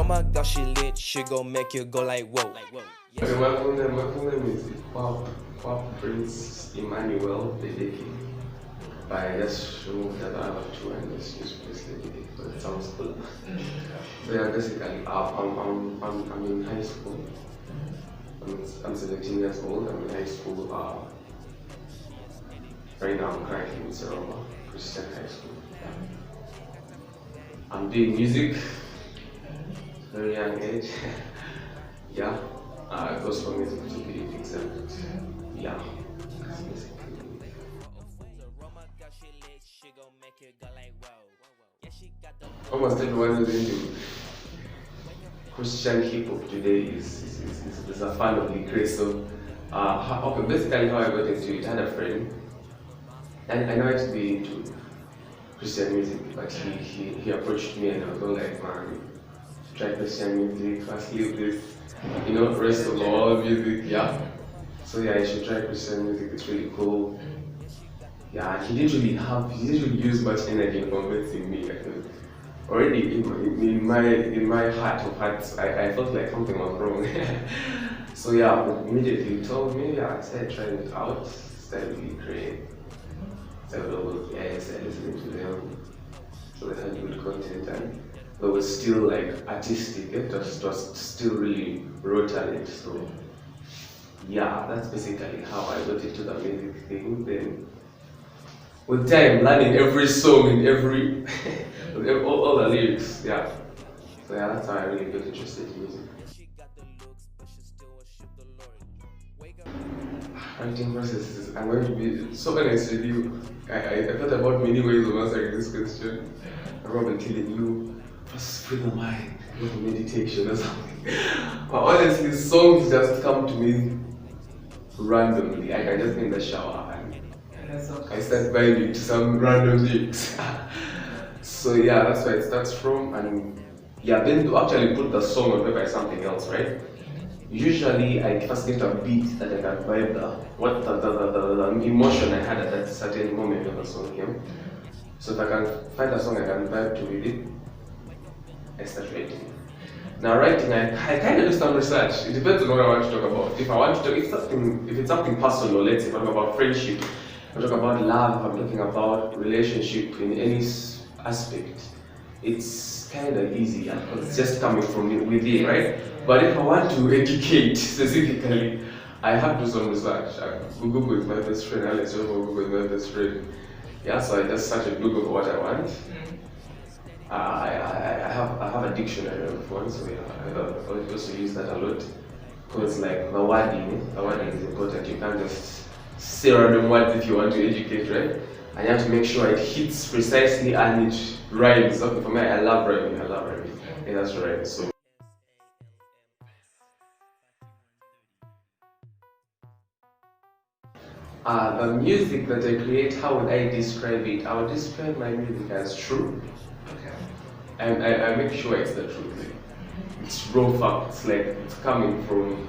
my gosh, she lit, she gon' make you go like whoa. Okay, my full name is Pop Prince Emmanuel Ledeke. But I just removed that other two and just use Prince Ledeke because it sounds cool. So yeah, basically, I'm in high school. I'm 17 years old. I'm in high school. Right now, I'm currently in Seroma Christian High School. I'm doing music, very young age. Yeah, gospel music to be exact. Yeah, that's basically. Almost everyone who's into Christian hip hop today is a fan of Ledeke. So, okay, basically how I got into it, I had a friend, and I know it to be into Christian music, but he approached me and I was all like, man, try Christian music, first leave this, rest of the world music, yeah. So yeah, you should try Christian music, it's really cool. Yeah, he didn't really use much energy in convincing me. I think already in my heart of hearts, I felt like something was wrong. So yeah, immediately he told me, yeah, I started trying it out, started really great. Started listening to them. So they had good content and they were still like artistic, it was still really raw talent. So yeah, that's basically how I got into the music thing. Then with time, learning every song and every all the lyrics, yeah. So yeah, that's how I really got interested in music. Writing process, I'm going to be so honest with you. I thought about many ways of answering this question. I'm probably telling you, just free the mind, go to meditation or something. But honestly, songs just come to me randomly. I can just in the shower and I start vibing to some random lyrics. So yeah, that's where it starts from. And yeah, then to actually put the song on paper is something else, right? Usually, I first get a beat that I can vibe the emotion I had at that certain moment when the song came. So if I can find a song I can vibe to with it, I start writing. Now writing, I kind of do some research. It depends on what I want to talk about. If I want to talk, if it's something personal, let's say if I talk about friendship, if I talk about love, if I'm talking about relationship in any aspect, it's kind of easy because it's just coming from within, right? But if I want to educate specifically, I have to do some research. Google is my best friend. Alex Google is my best friend. Yeah, so I just search at Google for what I want. I have a dictionary of one, so yeah, I also use that a lot. Because like the wording is important. You can't just say random words if you want to educate, right? And you have to make sure it hits precisely and it rhymes. Okay, for me, I love rhyming. Yeah, that's right. So. The music that I create, how would I describe it? I would describe my music as true. Okay. And I make sure it's the truth. Like, it's raw facts, like it's coming from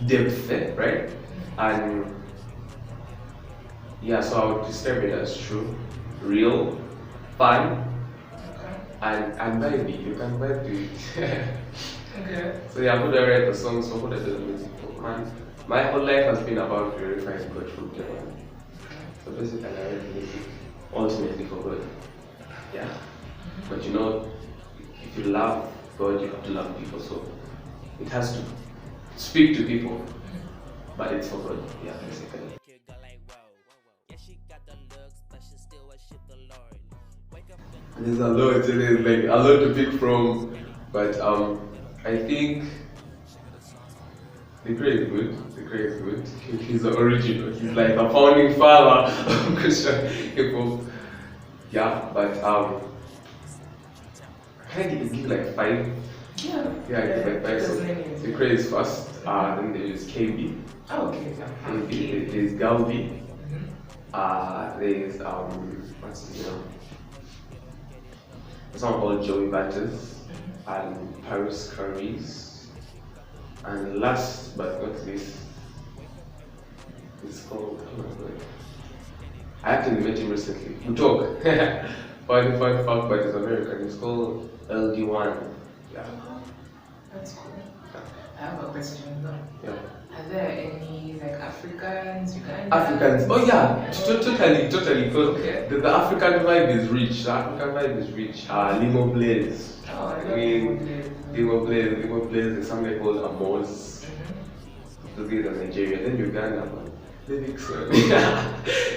depth, right? And yeah, so I would describe it as true, real, fun, and vibey. You can vibe to it. Okay. So yeah, who do I write the songs for? Who do I do the music for? Man, my whole life has been about glorifying God from God. So basically, I write music ultimately for God. Yeah. But if you love God, you have to love people. So it has to speak to people, but it's for God. Yeah, basically. There's a lot. There's like a lot to pick from, but I think Ledeke is good. Ledeke is good. He's the original. He's like the founding father of Christian hip hop. Yeah, but I give like 5. Yeah, I give like 5. So Ledeke is first. Then there is KB. Oh, okay. KB. There is Galbi. There is what's his name? There's someone called Joey Batters and Paris Curries. And last but not least, it's called, oh my god. I actually met him recently. We talk. Fun fact, but it's American. It's called LD1. Yeah. That's cool. I have a question though. Yeah. Are there any like Africans, Ugandans? Africans. Oh yeah, totally. Because Okay. the African vibe is rich. The African vibe is rich. Limo Blaze. Oh, I I love mean, Limo Blaze. There's something called Amos. Those guys are Nigeria. Then Uganda, man. Ledeke.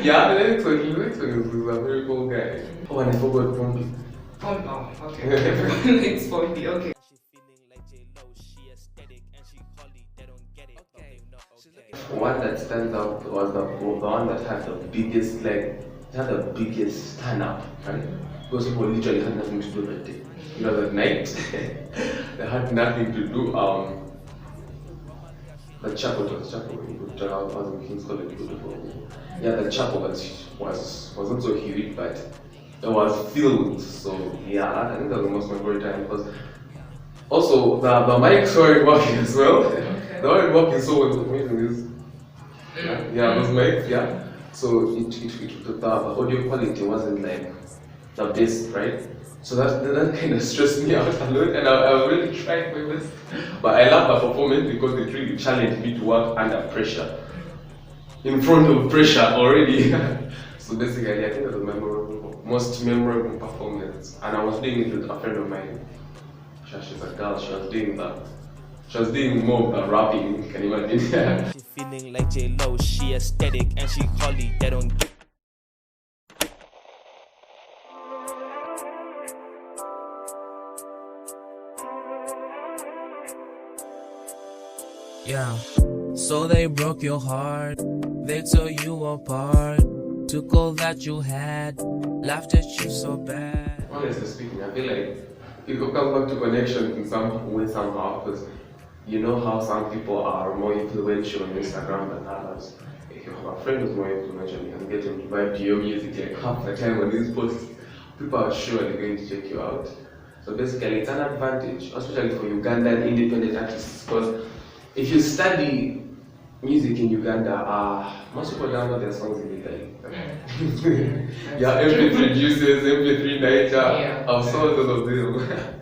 Yeah, Ledeke is a very cool guy. Oh, and I forgot Pompi. Oh, okay. Everyone likes Pompi. Okay. She feeling like J-Lo, she aesthetic and she collie, they don't get it. Okay, no, okay. One that stands out was the one that had the biggest, like, it had the biggest stand up, right? Because people literally had nothing to do that day. It was at night. They had nothing to do. The chapel was I was in King's College before. Yeah, the chapel wasn't so huge, but it was filled. So yeah, I think that was the most memorable time because also the mics weren't working as well. Okay. They weren't working, so what's amazing is those mics, yeah. So the audio quality wasn't like the best, right? So that kind of stressed me out a lot, and I really tried my best. But I love the performance because it really challenged me to work under pressure, in front of pressure already. So basically, I think that was my most memorable performance, and I was doing it with a friend of mine. She's a girl. She was doing more of the rapping. Can you imagine? She feeling like J-Lo, she aesthetic and she collie, they don't get it. Yeah, so they broke your heart, they tore you apart, took all that you had, laughed at you so bad. Honestly speaking, I feel like it comes back to connection in some way somehow, because you know how some people are more influential on Instagram than others. If you have a friend who's more influential, you can get him to vibe to your music like half the time on these posts. People are surely going to check you out. So basically, it's an advantage, especially for Ugandan independent artists, because if you study music in Uganda, most people download their songs illegally. Yeah, MP3 producers, MP3 Niger, I've sold all of them.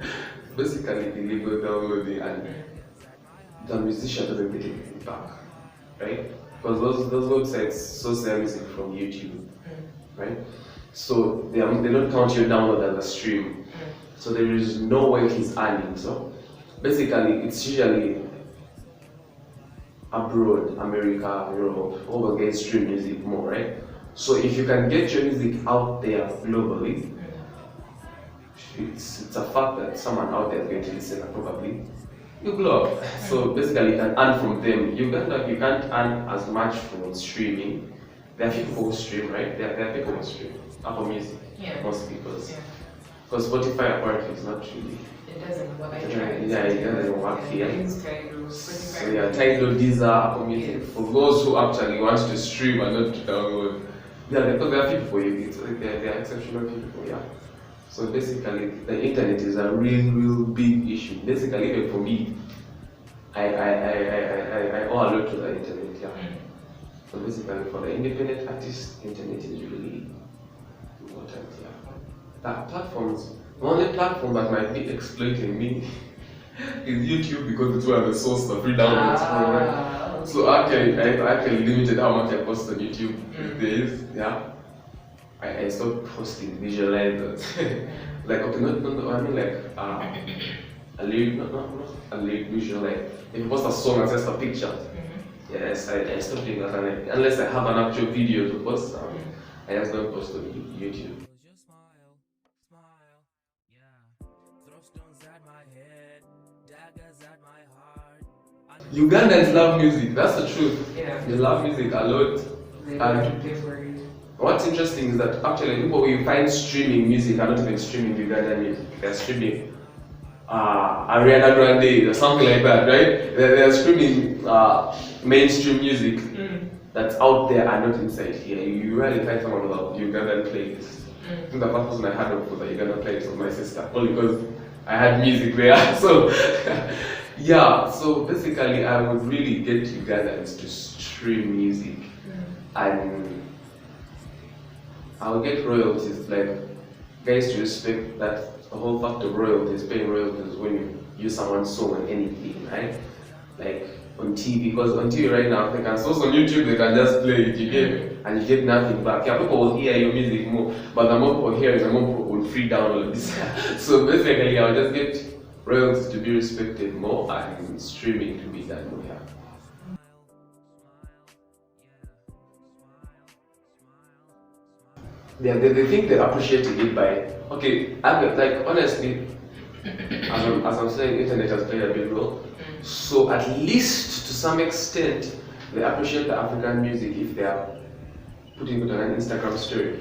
Basically, illegal downloading, and the musician doesn't get anything back, right? Because those websites source their music from YouTube, right? So they don't count your download as a stream. So there is no way he's earning. So basically, it's usually abroad, America, Europe, all the guys stream music more, right? So if you can get your music out there globally, it's a fact that someone out there is going to listen and probably you blow up. So basically you can earn from them. Uganda, you can't earn as much from streaming. There are people who stream, right? There are people who stream. Apple Music, mostly because Spotify apparently is not really. It doesn't work. It doesn't work here. So Yeah, Tidal, Deezer, Apple Music. For those who actually want to stream and not to download, because there are people for you. There are exceptional people, yeah. So basically, the internet is a real big issue. Basically, even for me, I owe a lot to the internet, yeah. So basically, for the independent artist, internet is really important, yeah. The only platform that might be exploiting me is YouTube, because it's where the source the free downloads from, right? okay. So I actually limited how much I post on YouTube these days, yeah. I stopped posting visualizers. Like, okay, no, I mean like a lyric, not a lyric visual, like if you post a song and just a picture. Yes, I stopped doing that, and unless I have an actual video to post, I just don't post on YouTube. Ugandans love music, that's the truth. Yeah. They love music a lot. They And pay for it. what's interesting is that actually people who you find streaming music are not even streaming Ugandan music. They're streaming Ariana Grande or something like that, right? They're streaming mainstream music that's out there and not inside here. You rarely find someone with a Ugandan playlist. I think the first person I had for the Ugandan playlist was my sister, only because I had music there. So yeah, so basically I would really get Ugandans to stream music, and I'll get royalties, like guys to respect that the whole fact of royalties, paying royalties when you use someone's song on anything, right? Like on TV, because on TV right now they can source on YouTube, they can just play it, you get, and you get nothing back. Yeah, people will hear your music more, but the more people hear it, the more people will free download this. So basically, I'll just get royalties to be respected more and streaming to be done more. Yeah. Yeah, they think they're appreciating it by, okay, like honestly, as I'm saying, internet has played a big role. So at least to some extent, they appreciate the African music if they are putting it on an Instagram story,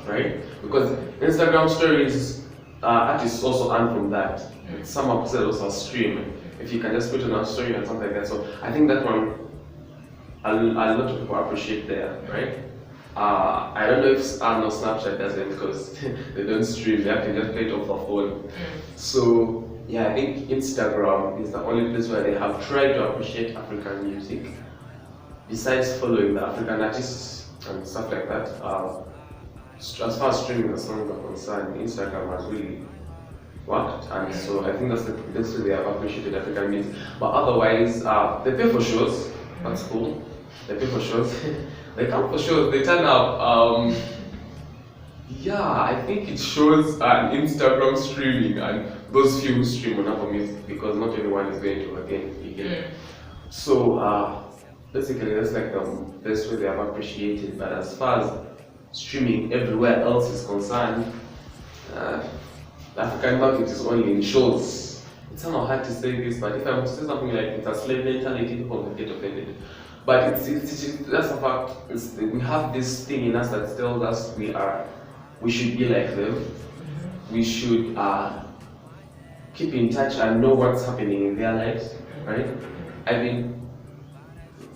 right? Because Instagram stories, artists also earn from that. Some of them also stream. If you can just put it on a story and something like that. So I think that one, a lot of people appreciate there, right? I don't know if Snapchat does it because they don't stream, they can just play it off the phone. So yeah, I think Instagram is the only place where they have tried to appreciate African music. Besides following the African artists and stuff like that, as far as streaming the songs are concerned, Instagram has really worked, and so I think that's where they have appreciated African music. But otherwise, they pay for shows, that's cool. They pay for shows. They come for shows, they turn up. Yeah, I think it shows an Instagram streaming and those few stream on Apple Music because not everyone is going to again. So basically that's like the best way they have appreciated. But as far as streaming everywhere else is concerned, the African market is only in shows. It's somehow hard to say this, but if I'm to say something like it's a slave mentality, people will get offended. But that's a fact. We have this thing in us that tells us we should be like them. We should keep in touch and know what's happening in their lives, right? I mean,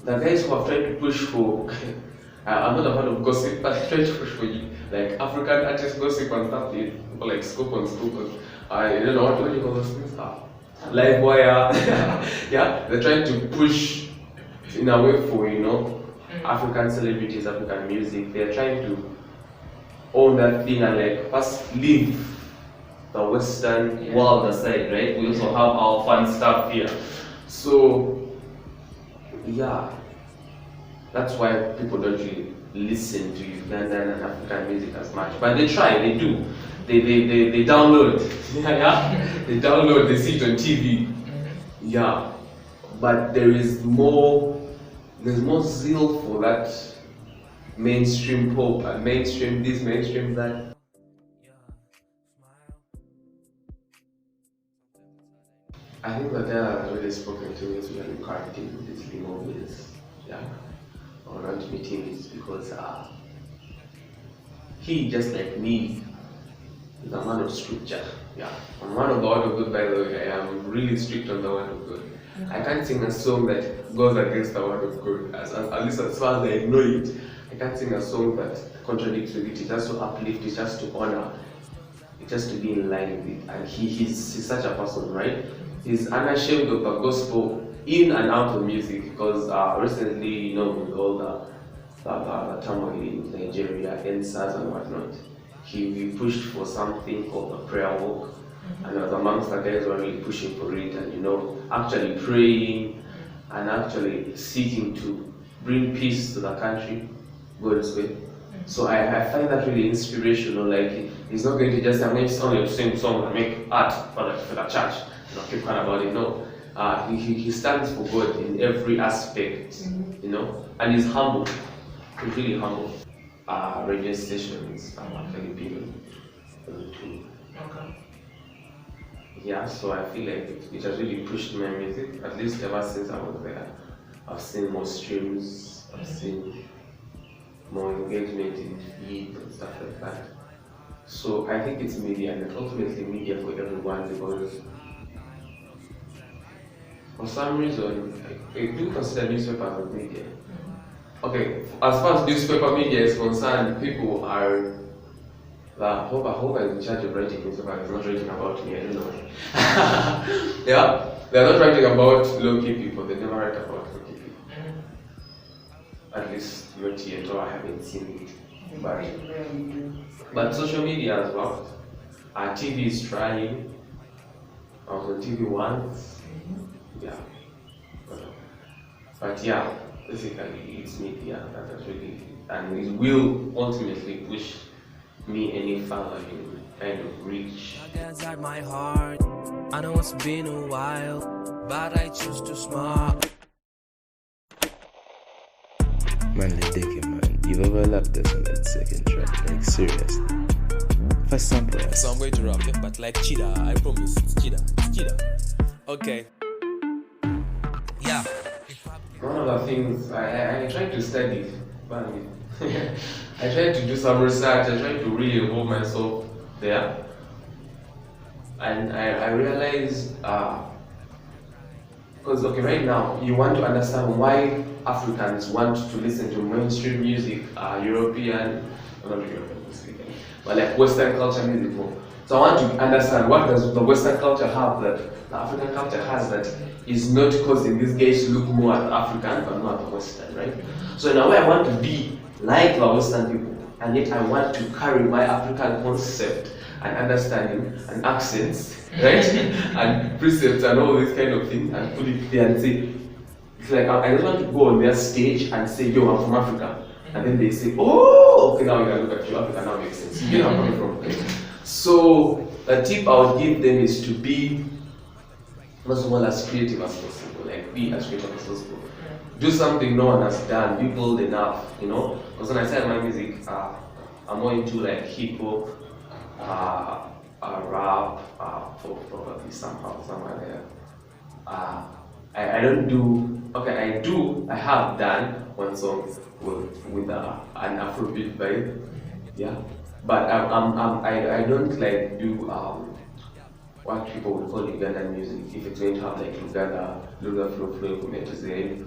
the guys who have tried to push for, I'm not a fan of gossip, but trying to push for like African artist gossip and stuff, people like Scoop and Scoop. I don't know what do you call those things? Live wire. Yeah, they're trying to push in a way for African celebrities, African music. They're trying to own that thing and like first leave the Western world aside, right? We also have our fun stuff here. So yeah, that's why people don't really listen to Ugandan and African music as much. But they try, they do. They download. They download, they see it on TV. Yeah. But there's more zeal for that mainstream pop and mainstream this, mainstream that. I think that has really spoken to me, especially currently with these movies, or not meetings, because he, just like me, is a man of scripture. I'm a man of the word of God, by the way. I am really strict on the word of God. I can't sing a song that goes against the word of God, at least as far as I know it. I can't sing a song that contradicts with it. It has to uplift, it has to honor, it has to be in line with it. And he's such a person, right? He's unashamed of the gospel in and out of music, because recently, with all the turmoil in Nigeria, NSAS and whatnot, he pushed for something called the prayer walk. And I was amongst the guys who are really pushing for it and actually praying and actually seeking to bring peace to the country, God's way. So I find that really inspirational. Like, he's not going to just say, I'm only to sing songs and make art for the church, keep quiet about it. No, he stands for God in every aspect, and he's humble. He's really humble. Radio stations are Filipino too. Okay. Yeah, so I feel like it has really pushed my music, at least ever since I was there. I've seen more streams, I've seen more engagement in feed and stuff like that. So I think it's media, and ultimately media for everyone, because for some reason, I do consider newspapers as media. Okay, as far as newspaper media is concerned, people are whoever is in charge of writing newspaper is not writing about me, I don't know. Yeah, they're not writing about low-key people, they never write about low-key people. At least not yet, or I haven't seen it. But social media as well. TV is trying. I was on TV once. Yeah. But yeah, basically it's media that really, and it will ultimately push me any further in kind of reach. At my heart, I know it's been a while, but I choose to smile. Man, Ledeke, man, you've overlapped us on that second track, like seriously. For sample. So I'm going to rap it, but like cheetah, I promise. It's cheetah. Okay. Yeah. One of the things I tried to study, but I tried to do some research, I tried to really involve myself there. And I realized, because okay, right now, you want to understand why Africans want to listen to mainstream music, European, not European music, but like Western culture music more. So I want to understand what does the Western culture have that the African culture has that is not causing these guys to look more at African but not at Western, right? So in a way I want to be like the Western people, and yet I want to carry my African concept and understanding and accents, right? and precepts and all these kind of things and put it there and say, it's like I don't want to go on their stage and say, yo, I'm from Africa. And then they say, oh, okay, now you can look at you, Africa now makes sense. You know where I'm coming from. So the tip I would give them is to be, first of all, as creative as possible. Like be as creative as possible. Do something no one has done, be bold enough, you know? Because when I say my music, I'm more into like hip hop, rap, folk probably somehow, somewhere there. I don't do, okay, I have done one song with an Afrobeat vibe, yeah. But I don't like do what people would call Ugandan music. If it's going to have like Lugha flow from A to Z,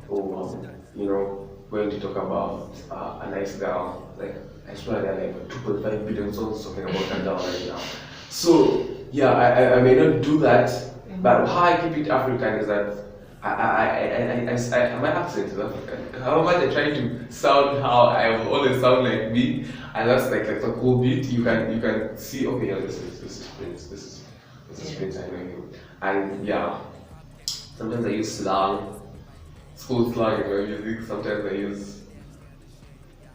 or you know, going to talk about a nice girl. Like I swear there are like 2.5 billion songs talking about that girl right now. So yeah, I may not do that, but how I keep it African is that my accent is African. However, I try to sound how I always sound like me, and that's like a cool beat. You can see, okay, yeah, this is Prince, this is Prince, I know him. And yeah, sometimes I use slang, school slang in my music. Sometimes I use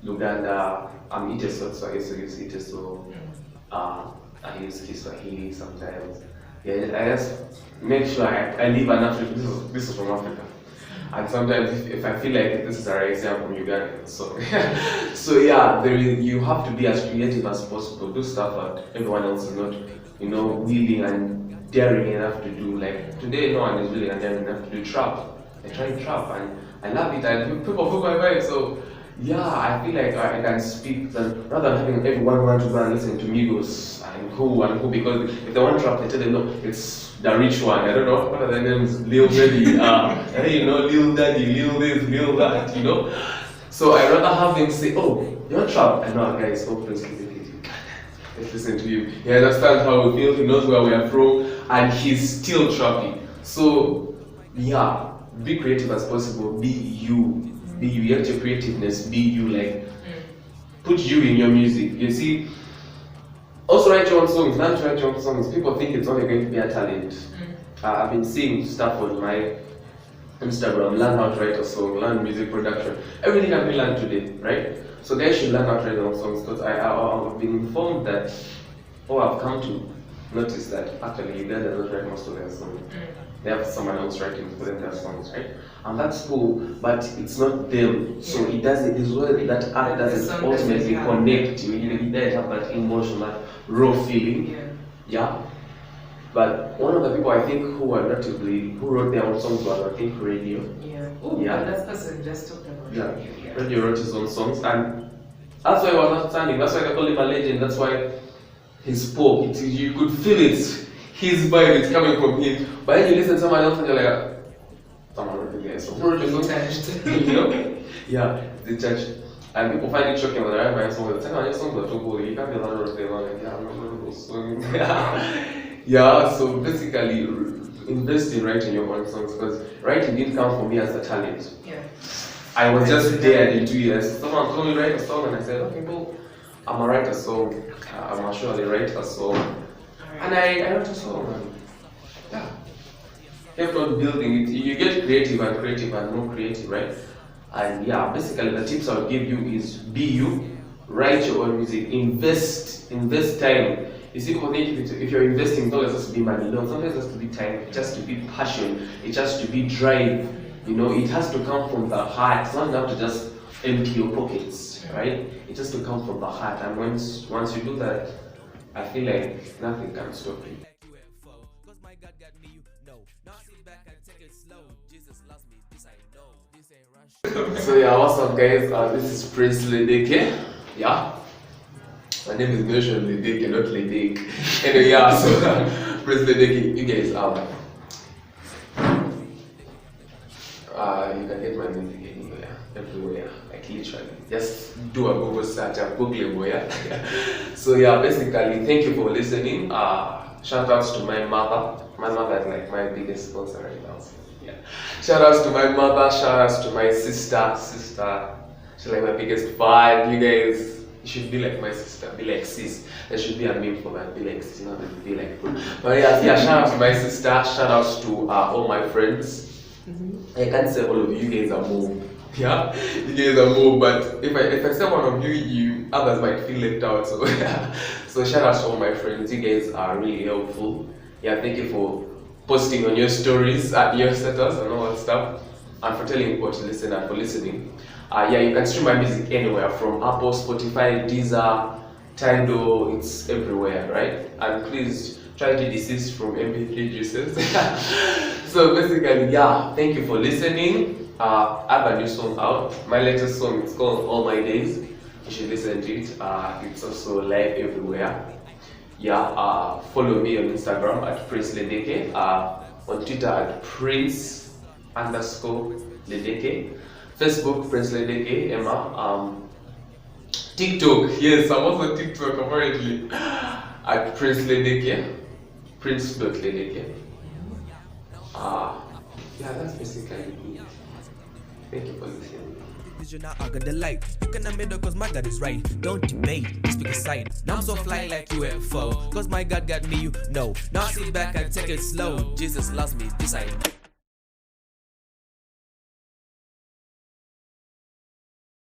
Uganda. I'm Iteso, so I used to use Iteso. I use Kiswahili sometimes. Yeah, I just make sure I leave an African. This is from Africa, and sometimes if I feel like this is a right example from Uganda, so so yeah, you have to be as creative as possible. Do stuff that everyone else is not, you know, willing and daring enough to do. Like today, no one is willing and daring enough to do trap. I try trap and I love it, and people put my vibe. So yeah, I feel like I can speak rather than having everyone want to go and listen to Migos and who, because if they want trap, they tell them no, it's the rich one. I don't know what are their names, Lil Daddy, you know, Lil Daddy, Lil this, Lil that, you know. So I rather have them say, oh, you want trap? I know a guy is so Prince. Let's listen to him. He understands how we feel. He knows where we are from, and he's still trapping. So yeah, be creative as possible. Be you. Be you, you have your creativeness, be you, like, put you in your music. You see, also write your own songs, learn to write your own songs. People think it's only going to be a talent. I've been seeing stuff on my Instagram, learn how to write a song, learn music production. Everything can be learned today, right? So guys should learn how to write their own songs, because I've been informed that, I've come to notice that actually Uganda doesn't write most of their songs. They have someone else writing for them their songs, right? And that's cool, but it's not them. So it doesn't, as well, that art doesn't ultimately connect you. You don't have that emotion, that raw feeling. Yeah. But one of the people I think who wrote their own songs was, I think, Radio. Yeah. That person just talked about Radio. Radio wrote his own songs, and that's why he was outstanding. That's why they call him a legend. That's why he spoke. You could feel it. His vibe is coming from him. But then you listen to someone else and you're like, someone wrote the guys. You know? Yeah, detached. And people find it shocking when I write my songs. They say, your songs are too good. You can't be that wrote them. Like, yeah, I'm not going to those songs. Yeah, so basically, invest in writing your own songs, because writing didn't come for me as a talent. Yeah. I was just there in 2 years. Someone told me to write a song, and I said, okay, well, I'm gonna write a song. I'm gonna surely write a song. And I wrote a song, and yeah, kept on building it. You get creative and more creative, right? And yeah, basically the tips I'll give you is be you, write your own music, invest time. You see, if you're investing, it doesn't have to be money, no, sometimes it has to be time, it has to be passion, it has to be drive, you know, it has to come from the heart. It's not enough to just empty your pockets, right? It has to come from the heart, and once you do that, I feel like nothing can stop you. Cause my God got me, you know. Now sit back and take it slow. Jesus loves me, this I know. This ain't rush. So yeah, what's up guys? This is Prince Ledeke. Yeah. My name is Notion Ledeke, not Ledeke. Anyway, yeah, so Prince Ledeke, you guys you can get my music anywhere, everywhere, like literally. Just do a Google search and Google it, yeah. So yeah, basically, thank you for listening. Shout outs to my mother. My mother is like my biggest sponsor right now. So, yeah. Shout outs to my mother, shout outs to my sister. She's like my biggest fan. You guys, you should be like my sister, be like sis. There should be a meme for that, be like sis, not be like. But yeah, shout out to my sister, shout outs to all my friends. I can't say all of you guys are more. Yeah, you guys are more, but if I say one of you others might feel left out. So so shout out to all my friends. You guys are really helpful. Yeah, thank you for posting on your stories at your status and all that stuff, and for telling people to listen and for listening. Yeah, you can stream my music anywhere from Apple, Spotify, Deezer, Tidal. It's everywhere, right? And please try to desist from MP3 juices. So basically, yeah, thank you for listening. I have a new song out. My latest song is called All My Days. You should listen to it. It's also live everywhere. Yeah, follow me on Instagram at Prince Ledeke. On Twitter at Prince_Ledeke. Facebook Prince Ledeke, Emma. TikTok, yes, I'm also TikTok apparently. At Prince Ledeke. Prince.Ledeke. Yeah, that's basically it. Thank you for listening. You're not Ugandan light. You can admit it cause my God is right. Don't debate, just pick a side. Now I'm so fly like UFO. Cause my God got me, you know. Now sit back and take it slow. Jesus loves me, this I know.